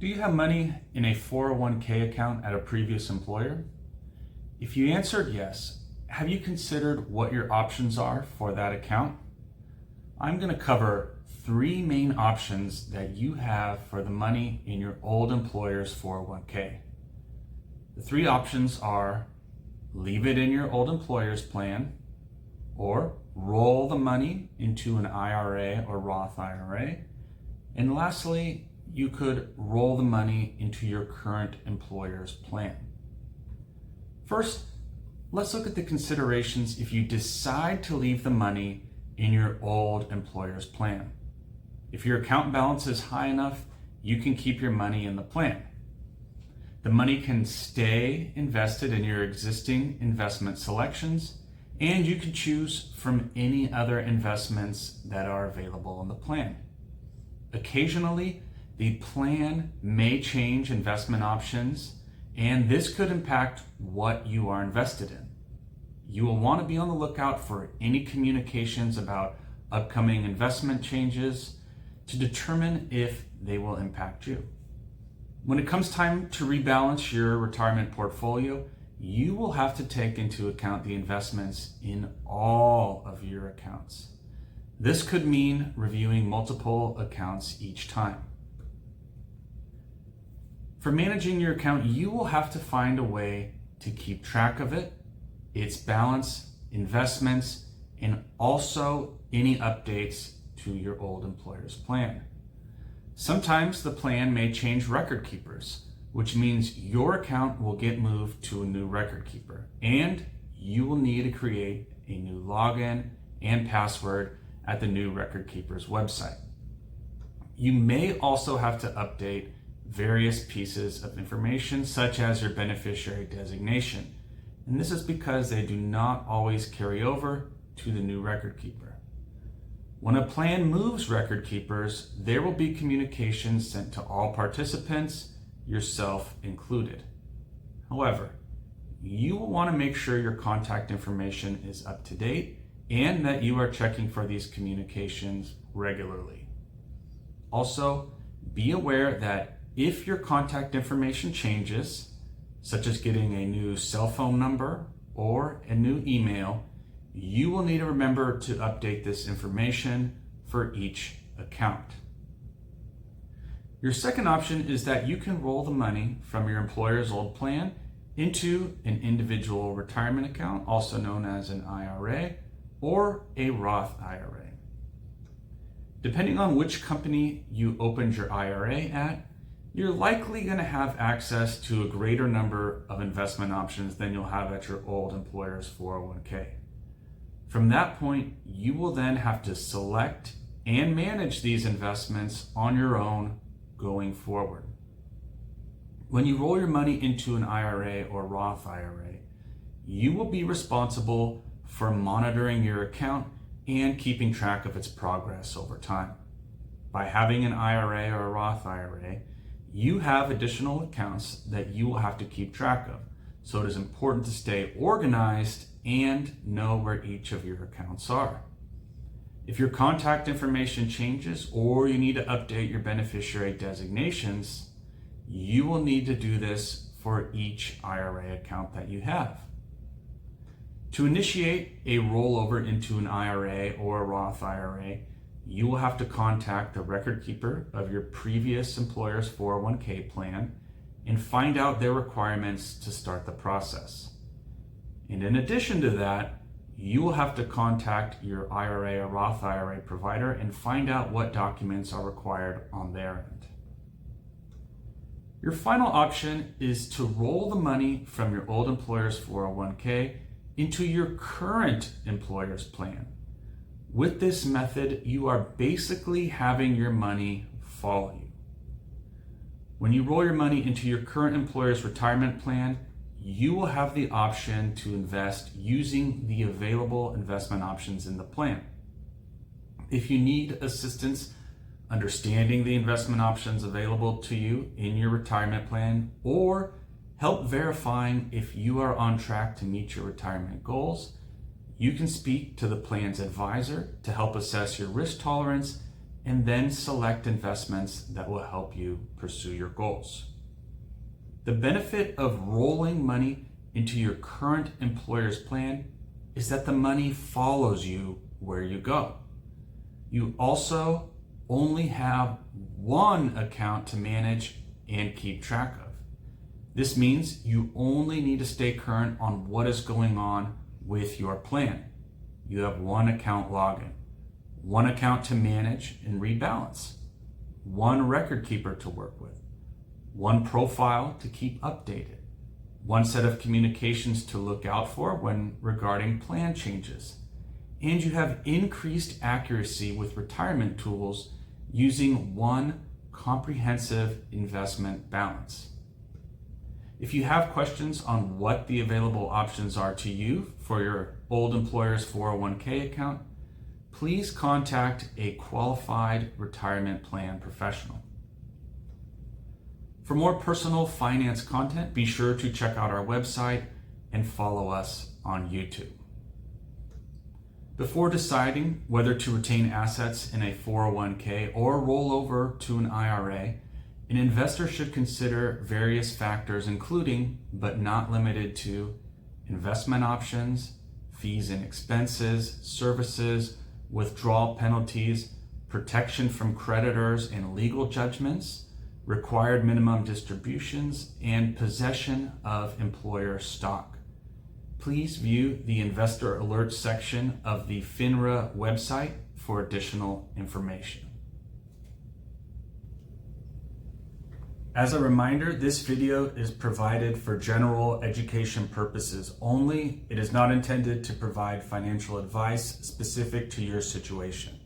Do you have money in a 401k account at a previous employer? If you answered yes, have you considered what your options are for that account? I'm going to cover three main options that you have for the money in your old employer's 401k. The three options are leave it in your old employer's plan, or roll the money into an IRA or Roth IRA, and lastly, you could roll the money into your current employer's plan. First, let's look at the considerations if you decide to leave the money in your old employer's plan. If your account balance is high enough, you can keep your money in the plan. The money can stay invested in your existing investment selections, and you can choose from any other investments that are available in the plan. Occasionally, the plan may change investment options, and this could impact what you are invested in. You will want to be on the lookout for any communications about upcoming investment changes to determine if they will impact you. When it comes time to rebalance your retirement portfolio, you will have to take into account the investments in all of your accounts. This could mean reviewing multiple accounts each time. For managing your account, you will have to find a way to keep track of it, its balance, investments, and also any updates to your old employer's plan. Sometimes the plan may change record keepers, which means your account will get moved to a new record keeper, and you will need to create a new login and password at the new record keeper's website. You may also have to update various pieces of information, such as your beneficiary designation, and this is because they do not always carry over to the new record keeper. When a plan moves record keepers, there will be communications sent to all participants, yourself included. However, you will want to make sure your contact information is up to date and that you are checking for these communications regularly. Also, be aware that if your contact information changes, such as getting a new cell phone number or a new email, you will need to remember to update this information for each account. Your second option is that you can roll the money from your employer's old plan into an individual retirement account, also known as an IRA or a Roth IRA. Depending on which company you opened your IRA at, you're likely going to have access to a greater number of investment options than you'll have at your old employer's 401k. From that point, you will then have to select and manage these investments on your own going forward. When you roll your money into an IRA or Roth IRA, you will be responsible for monitoring your account and keeping track of its progress over time. By having an IRA or a Roth IRA, you have additional accounts that you will have to keep track of. So it is important to stay organized and know where each of your accounts are. If your contact information changes or you need to update your beneficiary designations, you will need to do this for each IRA account that you have. To initiate a rollover into an IRA or a Roth IRA, you will have to contact the record keeper of your previous employer's 401k plan and find out their requirements to start the process. And in addition to that, you will have to contact your IRA or Roth IRA provider and find out what documents are required on their end. Your final option is to roll the money from your old employer's 401k into your current employer's plan. With this method, you are basically having your money follow you. When you roll your money into your current employer's retirement plan, you will have the option to invest using the available investment options in the plan. If you need assistance understanding the investment options available to you in your retirement plan, or help verifying if you are on track to meet your retirement goals, you can speak to the plan's advisor to help assess your risk tolerance and then select investments that will help you pursue your goals. The benefit of rolling money into your current employer's plan is that the money follows you where you go. You also only have one account to manage and keep track of. This means you only need to stay current on what is going on with your plan. You have one account login, one account to manage and rebalance, one record keeper to work with, one profile to keep updated, one set of communications to look out for when regarding plan changes, and you have increased accuracy with retirement tools using one comprehensive investment balance. If you have questions on what the available options are to you for your old employer's 401k account, please contact a qualified retirement plan professional. For more personal finance content, be sure to check out our website and follow us on YouTube. Before deciding whether to retain assets in a 401k or roll over to an IRA, an investor should consider various factors, including, but not limited to, investment options, fees and expenses, services, withdrawal penalties, protection from creditors and legal judgments, required minimum distributions, and possession of employer stock. Please view the Investor Alerts section of the FINRA website for additional information. As a reminder, this video is provided for general education purposes only. It is not intended to provide financial advice specific to your situation.